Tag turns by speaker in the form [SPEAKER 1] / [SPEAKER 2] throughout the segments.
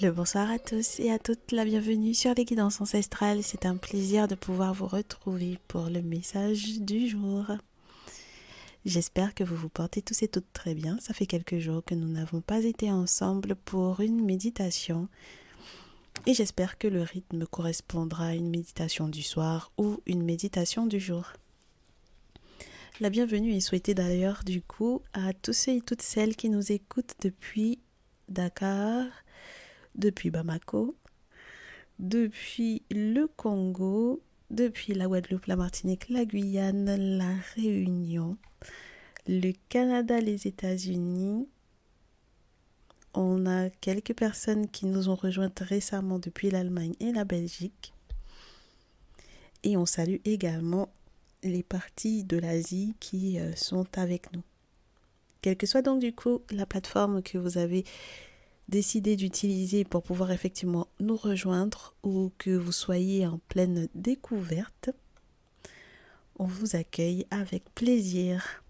[SPEAKER 1] Le bonsoir à tous et à toutes, la bienvenue sur les guidances ancestrales. C'est un plaisir de pouvoir vous retrouver pour le message du jour. J'espère que vous vous portez tous et toutes très bien. Ça fait quelques jours que nous n'avons pas été ensemble pour une méditation. Et j'espère que le rythme correspondra à une méditation du soir ou une méditation du jour. La bienvenue est souhaitée d'ailleurs du coup à tous ceux et toutes celles qui nous écoutent depuis Dakar, depuis Bamako, depuis le Congo, depuis la Guadeloupe, la Martinique, la Guyane, la Réunion, le Canada, les États-Unis. On a quelques personnes qui nous ont rejointes récemment depuis l'Allemagne et la Belgique. Et on salue également les parties de l'Asie qui sont avec nous. Quelle que soit donc du coup la plateforme que vous avez décidé d'utiliser pour pouvoir effectivement nous rejoindre ou que vous soyez en pleine découverte, on vous accueille avec plaisir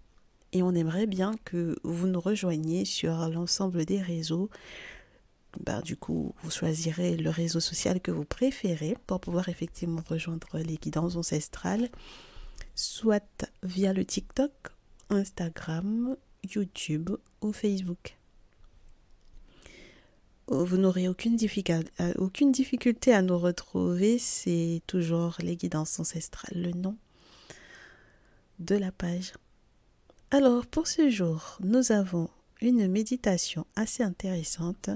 [SPEAKER 1] et on aimerait bien que vous nous rejoigniez sur l'ensemble des réseaux. Du coup, vous choisirez le réseau social que vous préférez pour pouvoir effectivement rejoindre les guidances ancestrales, soit via le TikTok, Instagram, YouTube ou Facebook. Vous n'aurez aucune difficulté à nous retrouver, c'est toujours les guidances ancestrales, le nom de la page. Alors, pour ce jour, nous avons une méditation assez intéressante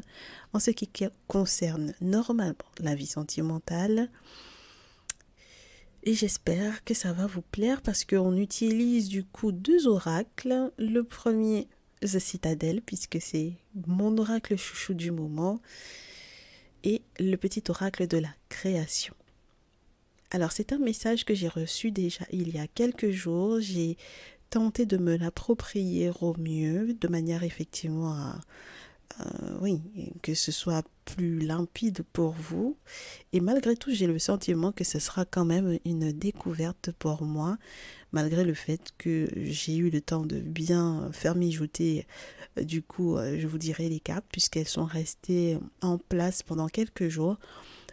[SPEAKER 1] en ce qui concerne normalement la vie sentimentale. Et j'espère que ça va vous plaire parce qu'on utilise du coup deux oracles. Le premier, The Citadel, puisque c'est mon oracle chouchou du moment, et le petit oracle de la création. Alors c'est un message que j'ai reçu déjà il y a quelques jours. J'ai tenté de me l'approprier au mieux, de manière effectivement à que ce soit plus limpide pour vous. Et malgré tout, j'ai le sentiment que ce sera quand même une découverte pour moi, malgré le fait que j'ai eu le temps de bien faire mijoter. Du coup, je vous dirai les cartes, puisqu'elles sont restées en place pendant quelques jours.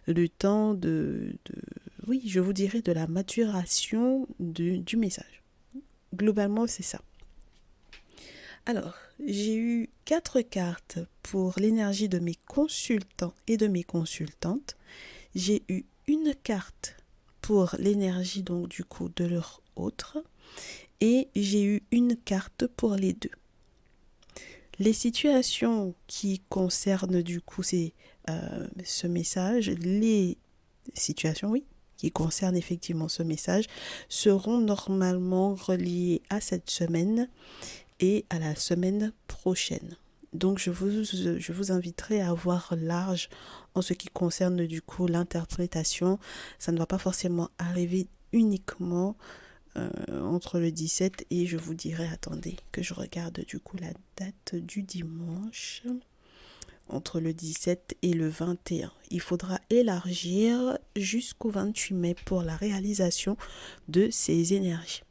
[SPEAKER 1] Le temps je vous dirai de la maturation du message. Globalement, c'est ça. Alors, j'ai eu 4 cartes pour l'énergie de mes consultants et de mes consultantes. J'ai eu une carte pour l'énergie donc du coup de leur autre. Et j'ai eu une carte pour les deux. Les situations qui concernent du coup ce message, les situations, oui, qui concernent effectivement ce message, seront normalement reliées à cette semaine et à la semaine prochaine. Donc je vous inviterai à voir large en ce qui concerne du coup l'interprétation. Ça ne va pas forcément arriver uniquement entre le 17 et je vous dirai, attendez, que je regarde du coup la date du dimanche. Entre le 17 et le 21. Il faudra élargir jusqu'au 28 mai pour la réalisation de ces énergies.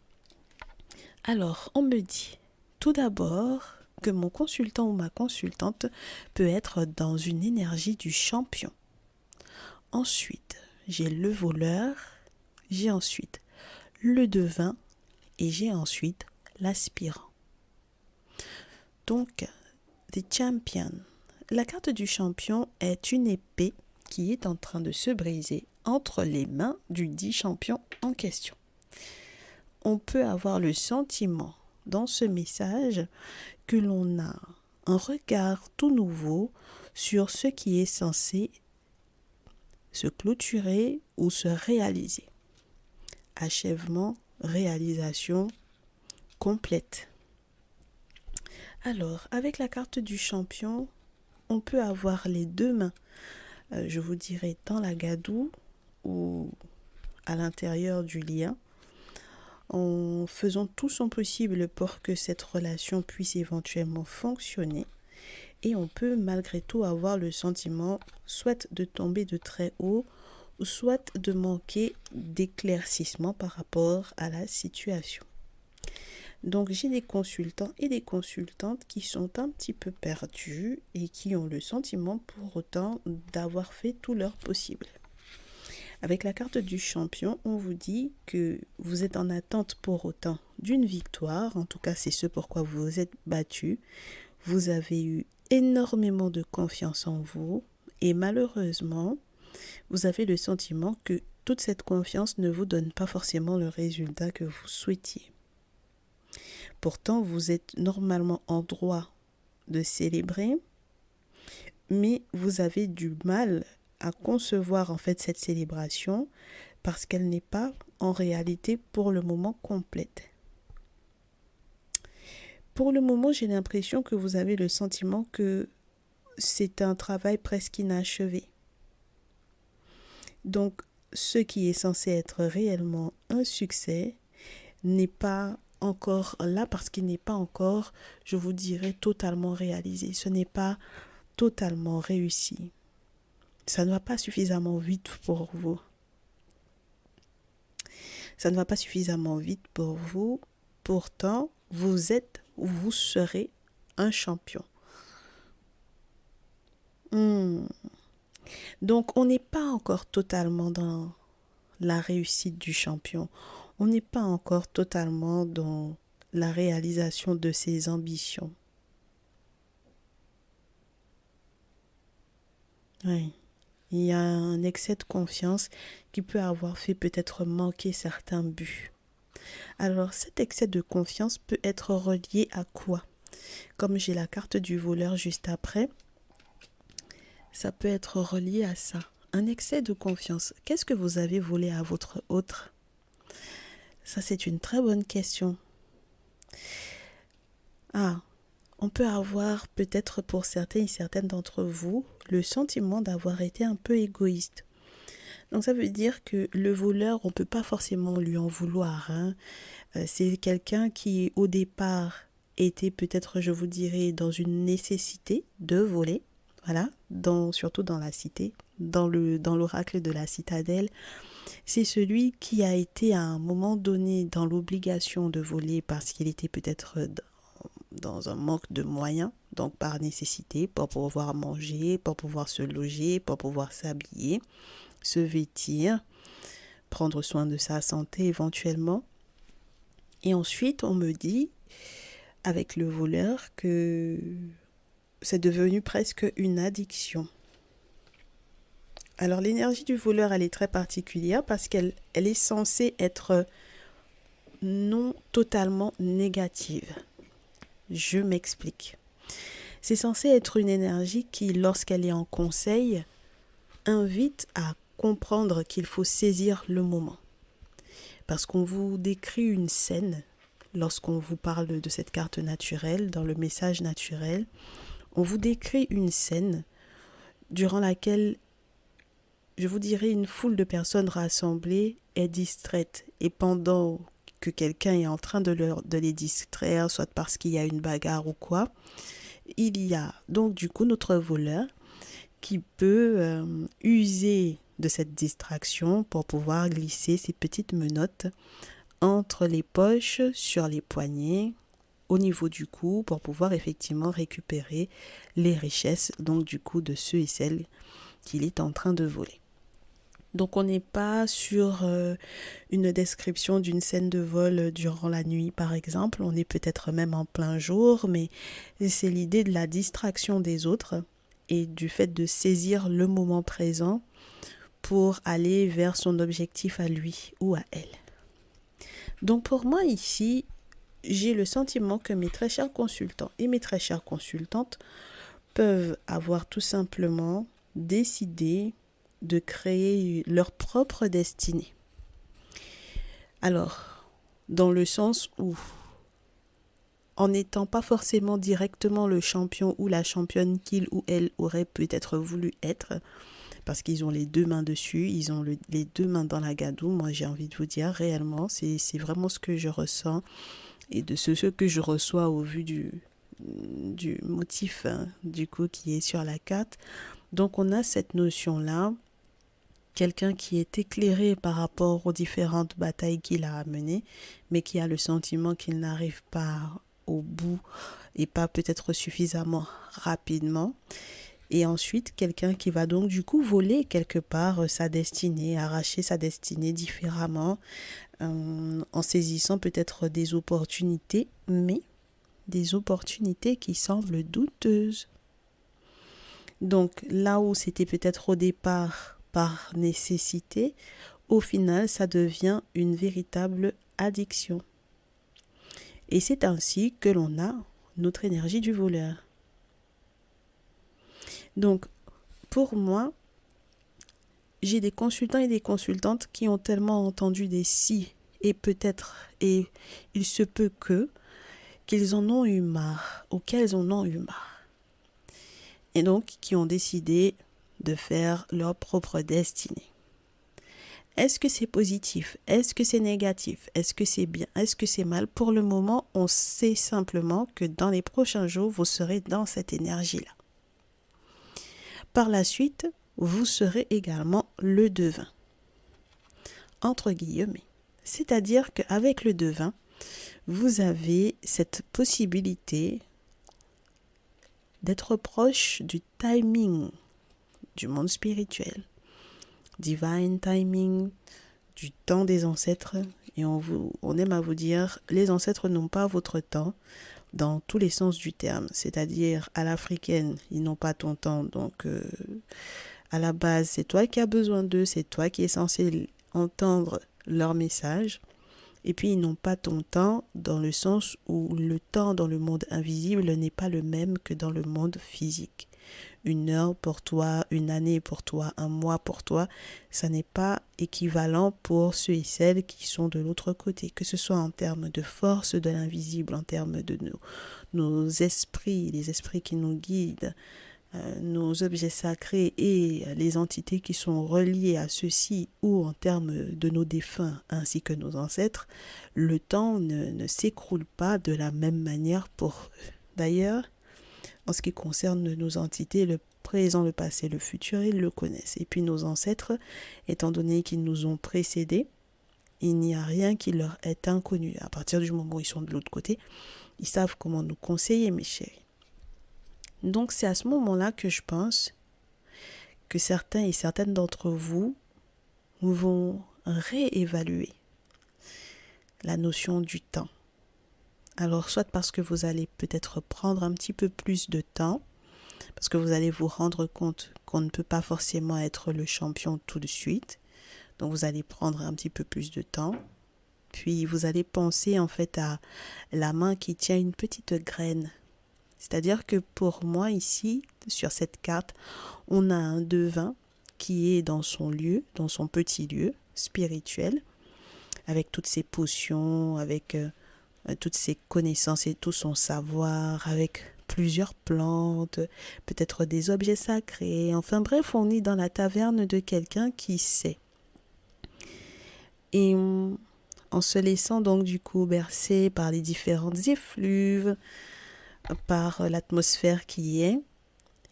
[SPEAKER 1] Alors, on me dit tout d'abord que mon consultant ou ma consultante peut être dans une énergie du champion. Ensuite, j'ai le voleur, j'ai ensuite le devin et j'ai ensuite l'aspirant. Donc, the champion. La carte du champion est une épée qui est en train de se briser entre les mains du dit champion en question. On peut avoir le sentiment dans ce message que l'on a un regard tout nouveau sur ce qui est censé se clôturer ou se réaliser. Achèvement, réalisation complète. Alors, avec la carte du champion, on peut avoir les deux mains, je vous dirais, dans la gadoue ou à l'intérieur du lien, en faisant tout son possible pour que cette relation puisse éventuellement fonctionner. Et on peut malgré tout avoir le sentiment soit de tomber de très haut, ou soit de manquer d'éclaircissement par rapport à la situation. Donc j'ai des consultants et des consultantes qui sont un petit peu perdus et qui ont le sentiment pour autant d'avoir fait tout leur possible. Avec la carte du champion, on vous dit que vous êtes en attente pour autant d'une victoire, en tout cas c'est ce pourquoi vous vous êtes battu. Vous avez eu énormément de confiance en vous et malheureusement, vous avez le sentiment que toute cette confiance ne vous donne pas forcément le résultat que vous souhaitiez. Pourtant, vous êtes normalement en droit de célébrer, mais vous avez du mal à concevoir en fait cette célébration parce qu'elle n'est pas en réalité pour le moment complète. Pour le moment, j'ai l'impression que vous avez le sentiment que c'est un travail presque inachevé. Donc, ce qui est censé être réellement un succès n'est pas encore là parce qu'il n'est pas encore, je vous dirais, totalement réalisé. Ce n'est pas totalement réussi. Ça ne va pas suffisamment vite pour vous. Ça ne va pas suffisamment vite pour vous. Pourtant, vous êtes ou vous serez un champion. Donc, on n'est pas encore totalement dans la réussite du champion. On n'est pas encore totalement dans la réalisation de ses ambitions. Oui. Il y a un excès de confiance qui peut avoir fait peut-être manquer certains buts. Alors cet excès de confiance peut être relié à quoi? Comme j'ai la carte du voleur juste après, ça peut être relié à ça. Un excès de confiance. Qu'est-ce que vous avez volé à votre autre? Ça, c'est une très bonne question. On peut avoir peut-être pour certains et certaines d'entre vous le sentiment d'avoir été un peu égoïste. Donc ça veut dire que le voleur, on ne peut pas forcément lui en vouloir. C'est quelqu'un qui au départ était peut-être, je vous dirais, dans une nécessité de voler. Voilà, surtout dans la cité, dans l'oracle de la citadelle. C'est celui qui a été à un moment donné dans l'obligation de voler parce qu'il était peut-être dans un manque de moyens, donc par nécessité, pour pouvoir manger, pour pouvoir se loger, pour pouvoir s'habiller, se vêtir, prendre soin de sa santé éventuellement. Et ensuite, on me dit, avec le voleur, que c'est devenu presque une addiction. Alors l'énergie du voleur, elle est très particulière parce qu'elle est censée être non totalement négative. Je m'explique. C'est censé être une énergie qui, lorsqu'elle est en conseil, invite à comprendre qu'il faut saisir le moment. Parce qu'on vous décrit une scène, lorsqu'on vous parle de cette carte naturelle, dans le message naturel, on vous décrit une scène durant laquelle, je vous dirais, une foule de personnes rassemblées est distraite. Et pendant que quelqu'un est en train de les distraire, soit parce qu'il y a une bagarre ou quoi, il y a donc du coup notre voleur qui peut user de cette distraction pour pouvoir glisser ses petites menottes entre les poches, sur les poignets, au niveau du cou, pour pouvoir effectivement récupérer les richesses, donc du coup de ceux et celles qu'il est en train de voler. Donc on n'est pas sur une description d'une scène de vol durant la nuit par exemple, on est peut-être même en plein jour, mais c'est l'idée de la distraction des autres et du fait de saisir le moment présent pour aller vers son objectif à lui ou à elle. Donc pour moi ici, j'ai le sentiment que mes très chers consultants et mes très chères consultantes peuvent avoir tout simplement décidé de créer leur propre destinée. Alors, dans le sens où, en n'étant pas forcément directement le champion ou la championne qu'il ou elle aurait peut-être voulu être, parce qu'ils ont les deux mains dessus, ils ont les deux mains dans la gadoue, moi j'ai envie de vous dire réellement, c'est vraiment ce que je ressens et de ce que je reçois au vu du motif du coup qui est sur la carte. Donc on a cette notion-là quelqu'un qui est éclairé par rapport aux différentes batailles qu'il a menées, mais qui a le sentiment qu'il n'arrive pas au bout et pas peut-être suffisamment rapidement. Et ensuite, quelqu'un qui va donc du coup voler quelque part sa destinée, arracher sa destinée différemment, en saisissant peut-être des opportunités, mais des opportunités qui semblent douteuses. Donc là où c'était peut-être au départ par nécessité, au final, ça devient une véritable addiction. Et c'est ainsi que l'on a notre énergie du voleur. Donc, pour moi, j'ai des consultants et des consultantes qui ont tellement entendu des si et peut-être, et il se peut que, qu'ils en ont eu marre, ou qu'elles en ont eu marre. Et donc, qui ont décidé de faire leur propre destinée. Est-ce que c'est positif? Est-ce que c'est négatif? Est-ce que c'est bien? Est-ce que c'est mal? Pour le moment, on sait simplement que dans les prochains jours, vous serez dans cette énergie-là. Par la suite, vous serez également le devin. Entre guillemets. C'est-à-dire qu'avec le devin, vous avez cette possibilité d'être proche du timing du monde spirituel. Divine timing, du temps des ancêtres. Et on aime à vous dire, les ancêtres n'ont pas votre temps dans tous les sens du terme. C'est-à-dire, à l'africaine, ils n'ont pas ton temps. Donc, à la base, c'est toi qui as besoin d'eux, c'est toi qui es censé entendre leur message. Et puis, ils n'ont pas ton temps dans le sens où le temps dans le monde invisible n'est pas le même que dans le monde physique. Une heure pour toi, une année pour toi, un mois pour toi, ça n'est pas équivalent pour ceux et celles qui sont de l'autre côté, que ce soit en termes de force de l'invisible, en termes de nos esprits, les esprits qui nous guident, nos objets sacrés et les entités qui sont reliées à ceux-ci, ou en termes de nos défunts ainsi que nos ancêtres, le temps ne s'écroule pas de la même manière pour eux. D'ailleurs, en ce qui concerne nos entités, le présent, le passé, le futur, ils le connaissent. Et puis nos ancêtres, étant donné qu'ils nous ont précédés, il n'y a rien qui leur est inconnu. À partir du moment où ils sont de l'autre côté, ils savent comment nous conseiller, mes chéris. Donc c'est à ce moment-là que je pense que certains et certaines d'entre vous vont réévaluer la notion du temps. Alors, soit parce que vous allez peut-être prendre un petit peu plus de temps, parce que vous allez vous rendre compte qu'on ne peut pas forcément être le champion tout de suite. Donc, vous allez prendre un petit peu plus de temps. Puis, vous allez penser en fait à la main qui tient une petite graine. C'est-à-dire que pour moi, ici, sur cette carte, on a un devin qui est dans son lieu, dans son petit lieu spirituel, avec toutes ses potions, avec toutes ses connaissances et tout son savoir, avec plusieurs plantes, peut-être des objets sacrés. Enfin bref, on est dans la taverne de quelqu'un qui sait. Et en se laissant donc du coup bercer par les différentes effluves, par l'atmosphère qui y est,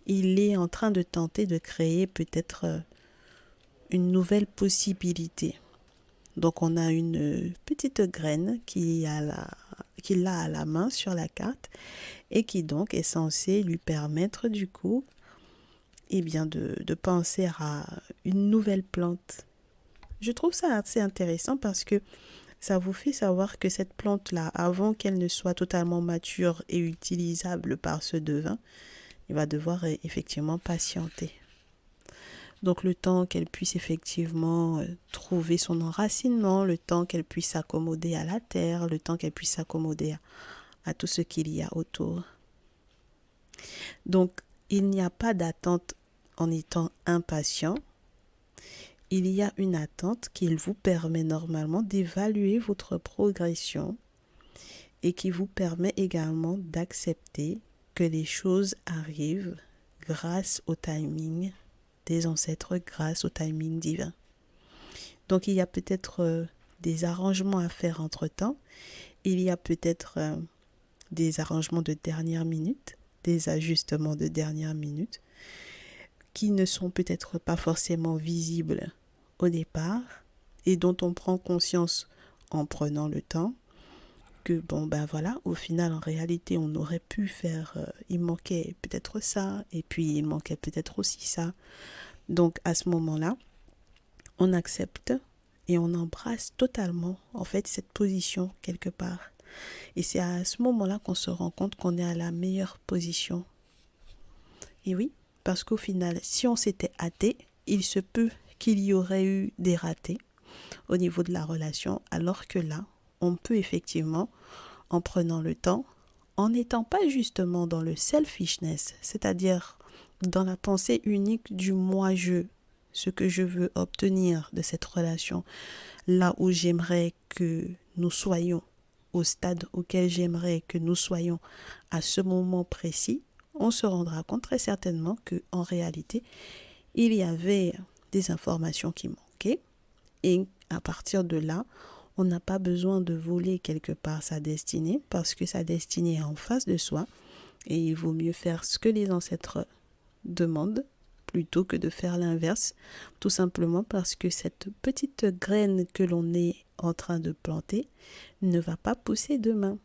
[SPEAKER 1] il est en train de tenter de créer peut-être une nouvelle possibilité. Donc on a une petite graine qu'il a à la main sur la carte et qui donc est censée lui permettre du coup de penser à une nouvelle plante. Je trouve ça assez intéressant parce que ça vous fait savoir que cette plante-là, avant qu'elle ne soit totalement mature et utilisable par ce devin, il va devoir effectivement patienter. Donc le temps qu'elle puisse effectivement trouver son enracinement, le temps qu'elle puisse s'accommoder à la terre, le temps qu'elle puisse s'accommoder à tout ce qu'il y a autour. Donc il n'y a pas d'attente en étant impatient. Il y a une attente qui vous permet normalement d'évaluer votre progression et qui vous permet également d'accepter que les choses arrivent grâce au timing des ancêtres, grâce au timing divin. Donc il y a peut-être des arrangements à faire entre-temps, il y a peut-être des arrangements de dernière minute, des ajustements de dernière minute qui ne sont peut-être pas forcément visibles au départ et dont on prend conscience en prenant le temps que bon ben voilà, au final en réalité on aurait pu faire, il manquait peut-être ça et puis il manquait peut-être aussi ça. Donc à ce moment-là, on accepte et on embrasse totalement en fait cette position quelque part. Et c'est à ce moment-là qu'on se rend compte qu'on est à la meilleure position. Et oui, parce qu'au final, si on s'était hâté, il se peut qu'il y aurait eu des ratés au niveau de la relation, alors que là, on peut effectivement, en prenant le temps, en n'étant pas justement dans le selfishness, c'est-à-dire dans la pensée unique du moi-je, ce que je veux obtenir de cette relation, là où j'aimerais que nous soyons, au stade auquel j'aimerais que nous soyons à ce moment précis, on se rendra compte très certainement qu'en réalité, il y avait des informations qui manquaient et à partir de là, on n'a pas besoin de voler quelque part sa destinée parce que sa destinée est en face de soi et il vaut mieux faire ce que les ancêtres demandent plutôt que de faire l'inverse, tout simplement parce que cette petite graine que l'on est en train de planter ne va pas pousser demain.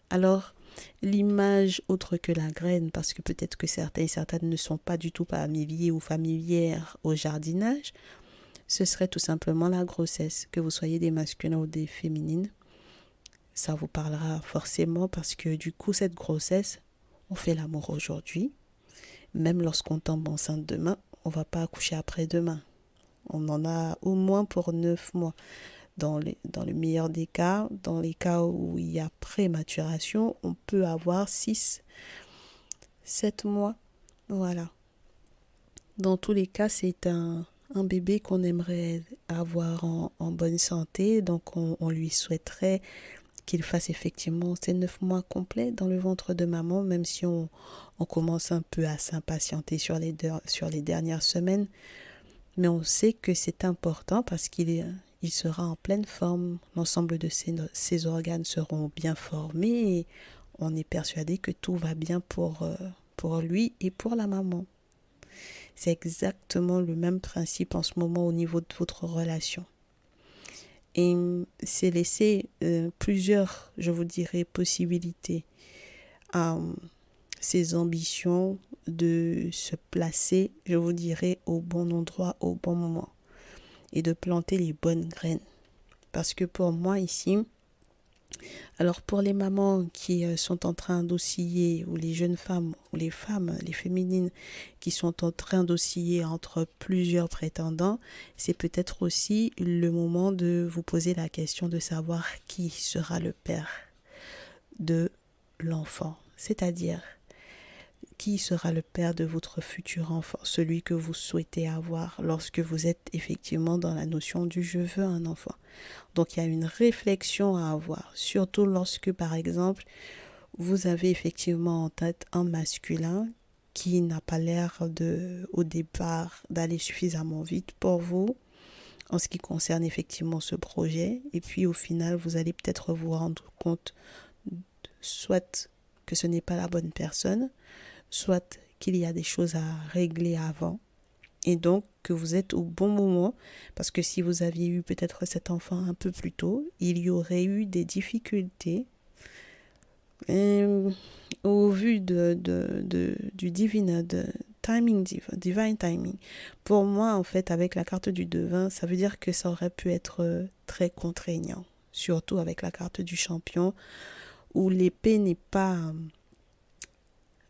[SPEAKER 1] Alors, l'image autre que la graine, parce que peut-être que certains et certaines ne sont pas du tout familiers ou familières au jardinage, ce serait tout simplement la grossesse, que vous soyez des masculins ou des féminines. Ça vous parlera forcément parce que du coup, cette grossesse, on fait l'amour aujourd'hui. Même lorsqu'on tombe enceinte demain, on ne va pas accoucher après-demain. On en a au moins pour 9 mois. Dans le meilleur des cas, dans les cas où il y a prématuration, on peut avoir 6, 7 mois. Voilà. Dans tous les cas, c'est un bébé qu'on aimerait avoir en bonne santé. Donc, on lui souhaiterait qu'il fasse effectivement ces 9 mois complets dans le ventre de maman, même si on commence un peu à s'impatienter sur les dernières semaines. Mais on sait que c'est important parce il sera en pleine forme. L'ensemble de ses organes seront bien formés et on est persuadé que tout va bien pour lui et pour la maman. C'est exactement le même principe en ce moment au niveau de votre relation. Et c'est laisser plusieurs, je vous dirais, possibilités à ses ambitions de se placer, je vous dirais, au bon endroit, au bon moment et de planter les bonnes graines. Parce que pour moi ici, alors pour les mamans qui sont en train d'osciller, ou les jeunes femmes, ou les femmes, les féminines qui sont en train d'osciller entre plusieurs prétendants, c'est peut-être aussi le moment de vous poser la question de savoir qui sera le père de l'enfant. C'est-à-dire, qui sera le père de votre futur enfant, celui que vous souhaitez avoir lorsque vous êtes effectivement dans la notion du je veux un enfant. Donc il y a une réflexion à avoir, surtout lorsque par exemple vous avez effectivement en tête un masculin qui n'a pas l'air au départ d'aller suffisamment vite pour vous en ce qui concerne effectivement ce projet, et puis au final vous allez peut-être vous rendre compte soit que ce n'est pas la bonne personne, soit qu'il y a des choses à régler avant, et donc que vous êtes au bon moment, parce que si vous aviez eu peut-être cet enfant un peu plus tôt, il y aurait eu des difficultés. Et au vu du divine timing, pour moi en fait avec la carte du devin, ça veut dire que ça aurait pu être très contraignant, surtout avec la carte du champion, où l'épée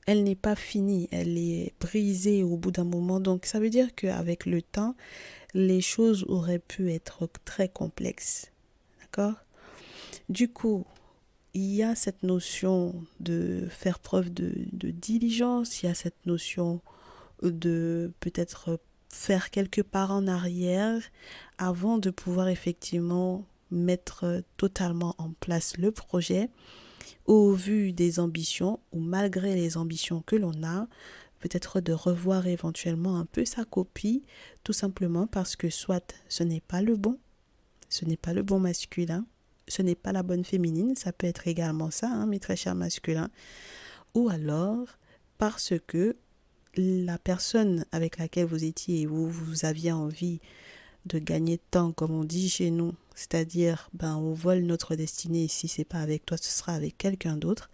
[SPEAKER 1] elle n'est pas finie, elle est brisée au bout d'un moment. Donc ça veut dire qu'avec le temps, les choses auraient pu être très complexes. D'accord? Du coup, il y a cette notion de faire preuve de diligence, il y a cette notion de peut-être faire quelques pas en arrière avant de pouvoir effectivement mettre totalement en place le projet au vu des ambitions ou malgré les ambitions que l'on a, peut-être de revoir éventuellement un peu sa copie, tout simplement parce que soit ce n'est pas le bon masculin, ce n'est pas la bonne féminine, ça peut être également ça, hein, mes très chers masculins, ou alors parce que la personne avec laquelle vous étiez et vous aviez envie de gagner de temps, comme on dit chez nous, c'est-à-dire on vole notre destinée, et si c'est pas avec toi, ce sera avec quelqu'un d'autre,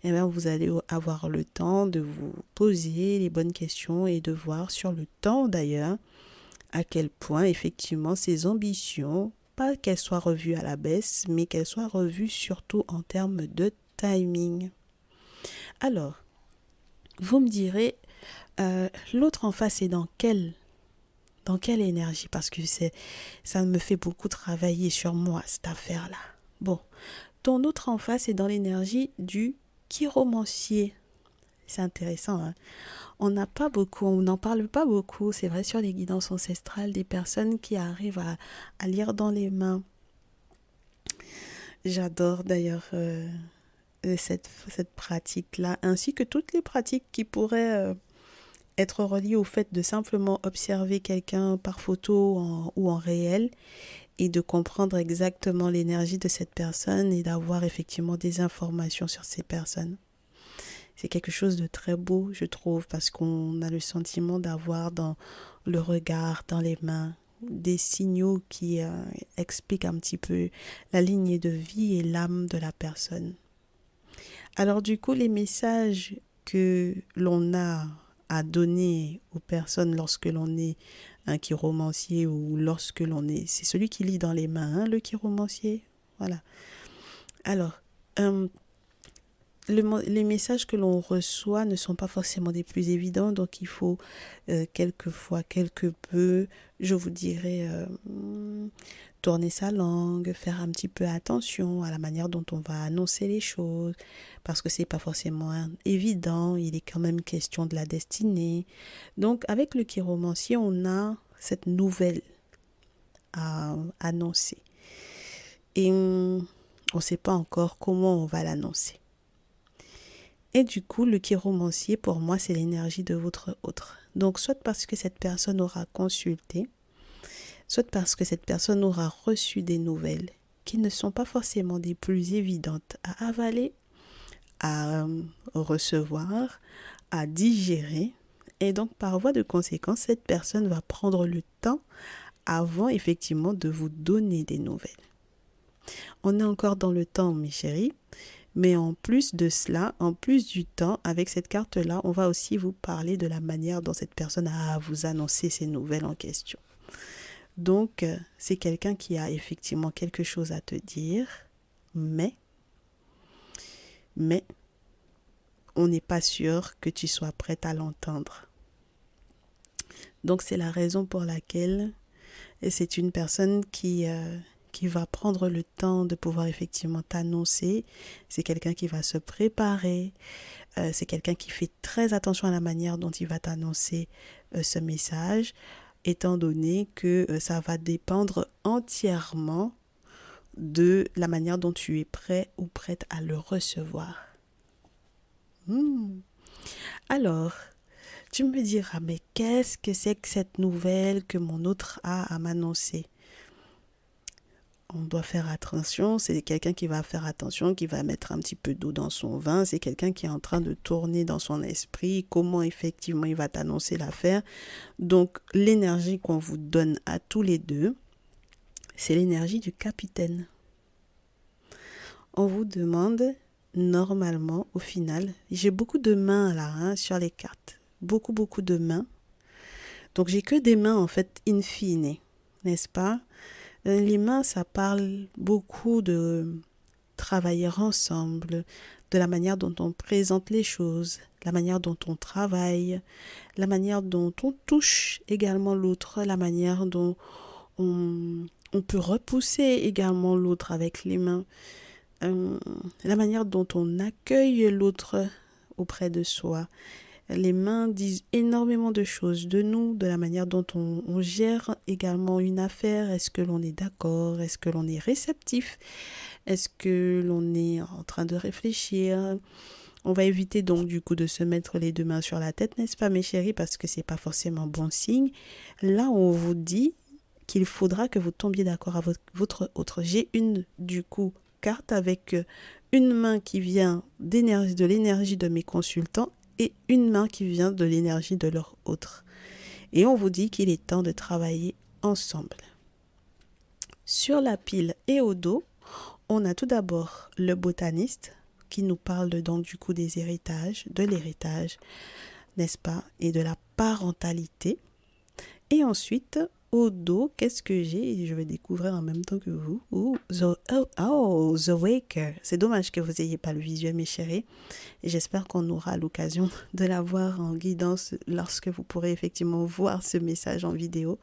[SPEAKER 1] et bien vous allez avoir le temps de vous poser les bonnes questions et de voir sur le temps d'ailleurs à quel point effectivement ces ambitions, pas qu'elles soient revues à la baisse, mais qu'elles soient revues surtout en termes de timing. Alors, vous me direz, l'autre en face est dans quelle énergie? Parce que ça me fait beaucoup travailler sur moi, cette affaire-là. Bon, ton autre en face est dans l'énergie du chiromancier. C'est intéressant, hein? On n'en parle pas beaucoup, c'est vrai, sur les guidances ancestrales, des personnes qui arrivent à lire dans les mains. J'adore d'ailleurs cette pratique-là, ainsi que toutes les pratiques qui pourraient être reliées au fait de simplement observer quelqu'un par photo ou en réel et de comprendre exactement l'énergie de cette personne et d'avoir effectivement des informations sur ces personnes. C'est quelque chose de très beau, je trouve, parce qu'on a le sentiment d'avoir dans le regard, dans les mains, des signaux qui expliquent un petit peu la lignée de vie et l'âme de la personne. Alors du coup, les messages que l'on a à donner aux personnes lorsque l'on est un chiromancier ou lorsque l'on est... C'est celui qui lit dans les mains, hein, le chiromancier. Voilà. Alors, les messages que l'on reçoit ne sont pas forcément des plus évidents, donc il faut quelquefois, quelque peu, je vous dirais, tourner sa langue, faire un petit peu attention à la manière dont on va annoncer les choses, parce que c'est pas forcément évident, il est quand même question de la destinée. Donc avec le chiromancier, on a cette nouvelle à annoncer. Et on ne sait pas encore comment on va l'annoncer. Et du coup, le chiromancier, pour moi, c'est l'énergie de votre autre. Donc, soit parce que cette personne aura consulté, soit parce que cette personne aura reçu des nouvelles qui ne sont pas forcément des plus évidentes à avaler, à recevoir, à digérer. Et donc, par voie de conséquence, cette personne va prendre le temps avant, effectivement, de vous donner des nouvelles. On est encore dans le temps, mes chéris. Mais en plus de cela, en plus du temps, avec cette carte-là, on va aussi vous parler de la manière dont cette personne a vous annoncer ces nouvelles en question. Donc, c'est quelqu'un qui a effectivement quelque chose à te dire, mais on n'est pas sûr que tu sois prête à l'entendre. Donc, c'est la raison pour laquelle c'est une personne qui va prendre le temps de pouvoir effectivement t'annoncer. C'est quelqu'un qui va se préparer. C'est quelqu'un qui fait très attention à la manière dont il va t'annoncer ce message, étant donné que ça va dépendre entièrement de la manière dont tu es prêt ou prête à le recevoir. Alors, tu me diras, mais qu'est-ce que c'est que cette nouvelle que mon autre a à m'annoncer? On doit faire attention, c'est quelqu'un qui va faire attention, qui va mettre un petit peu d'eau dans son vin, c'est quelqu'un qui est en train de tourner dans son esprit, comment effectivement il va t'annoncer l'affaire. Donc l'énergie qu'on vous donne à tous les deux, c'est l'énergie du capitaine. On vous demande normalement, au final, j'ai beaucoup de mains là sur les cartes, beaucoup de mains. Donc j'ai que des mains en fait in fine, n'est-ce pas? Les mains, ça parle beaucoup de travailler ensemble, de la manière dont on présente les choses, la manière dont on travaille, la manière dont on touche également l'autre, la manière dont on peut repousser également l'autre avec les mains, la manière dont on accueille l'autre auprès de soi. Les mains disent énormément de choses de nous, de la manière dont on gère également une affaire. Est-ce que l'on est d'accord? Est-ce que l'on est réceptif? Est-ce que l'on est en train de réfléchir? On va éviter donc du coup de se mettre les deux mains sur la tête, n'est-ce pas mes chéris? Parce que c'est pas forcément bon signe. Là, on vous dit qu'il faudra que vous tombiez d'accord avec votre autre. J'ai du coup carte avec une main qui vient de l'énergie de mes consultants et une main qui vient de l'énergie de leur autre. Et on vous dit qu'il est temps de travailler ensemble. Sur la pile et au dos, on a tout d'abord le botaniste qui nous parle donc du coup des héritages, de l'héritage, n'est-ce pas, et de la parentalité. Et ensuite, au dos, qu'est-ce que j'ai? Je vais découvrir en même temps que vous. The Waker. C'est dommage que vous n'ayez pas le visuel, mes chéris. Et j'espère qu'on aura l'occasion de la voir en guidance lorsque vous pourrez effectivement voir ce message en vidéo.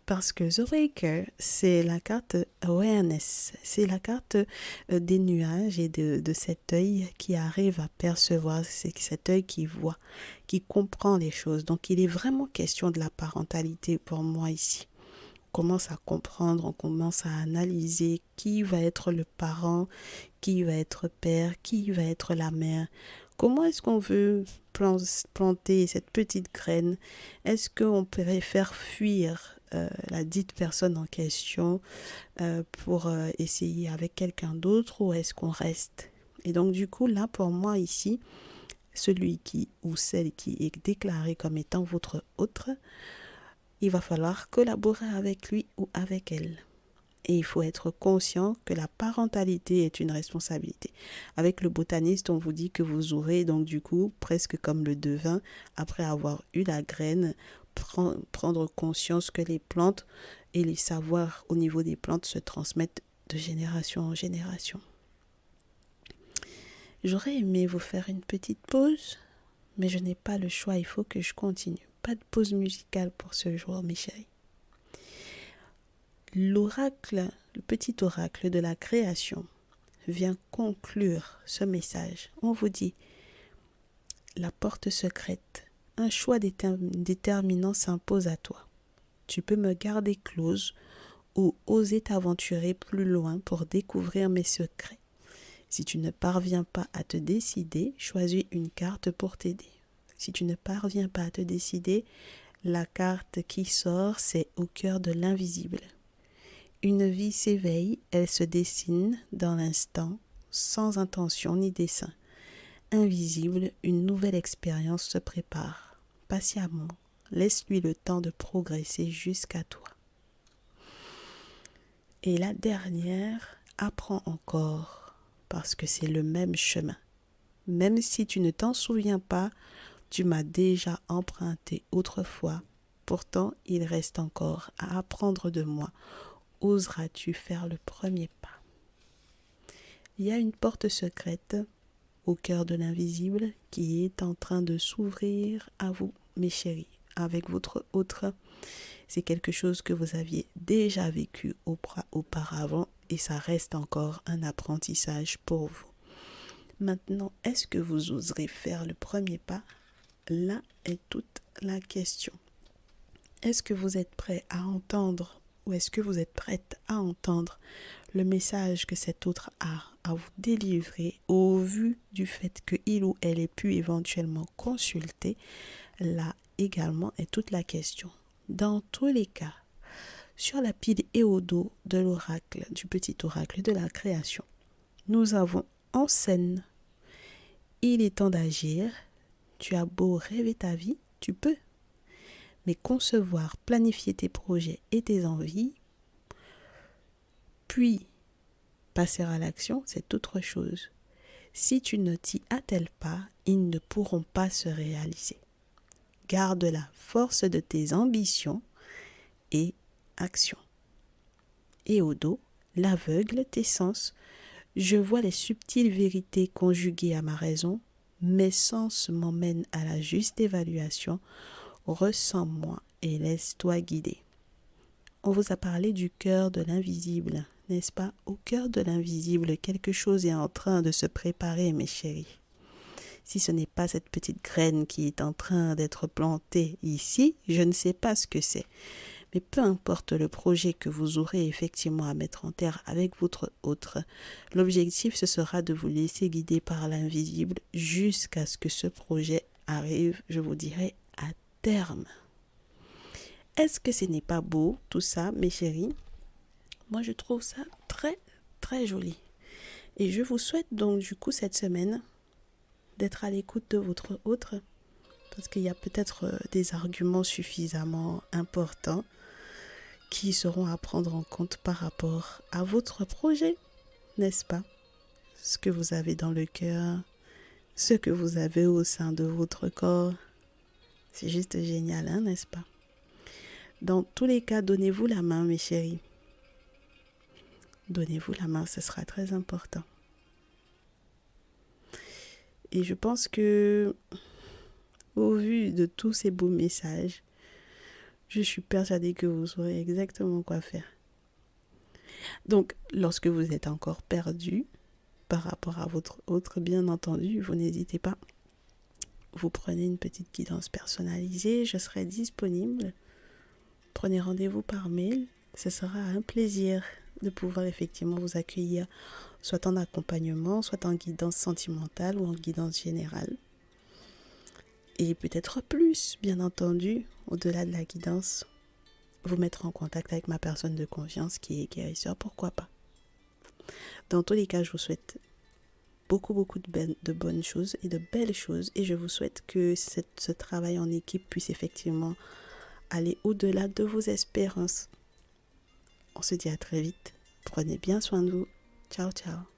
[SPEAKER 1] Parce que The Waker, c'est la carte Awareness. C'est la carte des nuages et de cet œil qui arrive à percevoir. C'est cet œil qui voit, qui comprend les choses. Donc, il est vraiment question de la parentalité pour moi ici. On commence à comprendre, on commence à analyser qui va être le parent, qui va être père, qui va être la mère. Comment est-ce qu'on veut planter cette petite graine? Est-ce qu'on préfère fuir la dite personne en question pour essayer avec quelqu'un d'autre ou est-ce qu'on reste? Et donc du coup, là pour moi ici, celui qui ou celle qui est déclaré comme étant votre autre, il va falloir collaborer avec lui ou avec elle. Et il faut être conscient que la parentalité est une responsabilité. Avec le botaniste, on vous dit que vous aurez donc du coup, presque comme le devin, après avoir eu la graine, prendre conscience que les plantes et les savoirs au niveau des plantes se transmettent de génération en génération. J'aurais aimé vous faire une petite pause, mais je n'ai pas le choix, il faut que je continue. Pas de pause musicale pour ce jour, mes chéris. L'oracle, le petit oracle de la création vient conclure ce message. On vous dit, la porte secrète, un choix déterminant s'impose à toi. Tu peux me garder close ou oser t'aventurer plus loin pour découvrir mes secrets. Si tu ne parviens pas à te décider, choisis une carte pour t'aider. Si tu ne parviens pas à te décider, la carte qui sort, c'est au cœur de l'invisible. Une vie s'éveille, elle se dessine dans l'instant, sans intention ni dessein. Invisible, une nouvelle expérience se prépare. Patiemment, laisse-lui le temps de progresser jusqu'à toi. Et la dernière, apprends encore, parce que c'est le même chemin. Même si tu ne t'en souviens pas, tu m'as déjà emprunté autrefois. Pourtant, il reste encore à apprendre de moi. Oseras-tu faire le premier pas? Il y a une porte secrète au cœur de l'invisible qui est en train de s'ouvrir à vous, mes chéris, avec votre autre. C'est quelque chose que vous aviez déjà vécu auparavant et ça reste encore un apprentissage pour vous. Maintenant, est-ce que vous oserez faire le premier pas? Là est toute la question. Est-ce que vous êtes prêt à entendre ou est-ce que vous êtes prête à entendre le message que cet autre a à vous délivrer au vu du fait qu'il ou elle ait pu éventuellement consulter? Là également est toute la question. Dans tous les cas, sur la pile et au dos de l'oracle, du petit oracle de la création, nous avons en scène. Il est temps d'agir. Tu as beau rêver ta vie, tu peux. Mais concevoir, planifier tes projets et tes envies, puis passer à l'action, c'est autre chose. Si tu ne t'y attelles pas, ils ne pourront pas se réaliser. Garde la force de tes ambitions et actions. Et au dos, l'aveugle, tes sens. Je vois les subtiles vérités conjuguées à ma raison. Mes sens m'emmènent à la juste évaluation. Ressens-moi et laisse-toi guider. On vous a parlé du cœur de l'invisible, n'est-ce pas? Au cœur de l'invisible, quelque chose est en train de se préparer, mes chéris. Si ce n'est pas cette petite graine qui est en train d'être plantée ici, je ne sais pas ce que c'est. Mais peu importe le projet que vous aurez effectivement à mettre en terre avec votre autre, l'objectif ce sera de vous laisser guider par l'invisible jusqu'à ce que ce projet arrive, je vous dirai, à terme. Est-ce que ce n'est pas beau tout ça, mes chéris? Moi, je trouve ça très, très joli. Et je vous souhaite donc du coup cette semaine d'être à l'écoute de votre autre, parce qu'il y a peut-être des arguments suffisamment importants qui seront à prendre en compte par rapport à votre projet, n'est-ce pas? Ce que vous avez dans le cœur, ce que vous avez au sein de votre corps. C'est juste génial, hein, n'est-ce pas? Dans tous les cas, donnez-vous la main, mes chéris. Donnez-vous la main, ce sera très important. Et je pense que, au vu de tous ces beaux messages, je suis persuadée que vous saurez exactement quoi faire. Donc, lorsque vous êtes encore perdu par rapport à votre autre, bien entendu, vous n'hésitez pas. Vous prenez une petite guidance personnalisée, je serai disponible. Prenez rendez-vous par mail. Ce sera un plaisir de pouvoir effectivement vous accueillir, soit en accompagnement, soit en guidance sentimentale ou en guidance générale. Et peut-être plus, bien entendu, au-delà de la guidance, vous mettre en contact avec ma personne de confiance qui est guérisseur, pourquoi pas. Dans tous les cas, je vous souhaite beaucoup de bonnes choses et de belles choses, et je vous souhaite que ce travail en équipe puisse effectivement aller au-delà de vos espérances. On se dit à très vite. Prenez bien soin de vous. Ciao, ciao.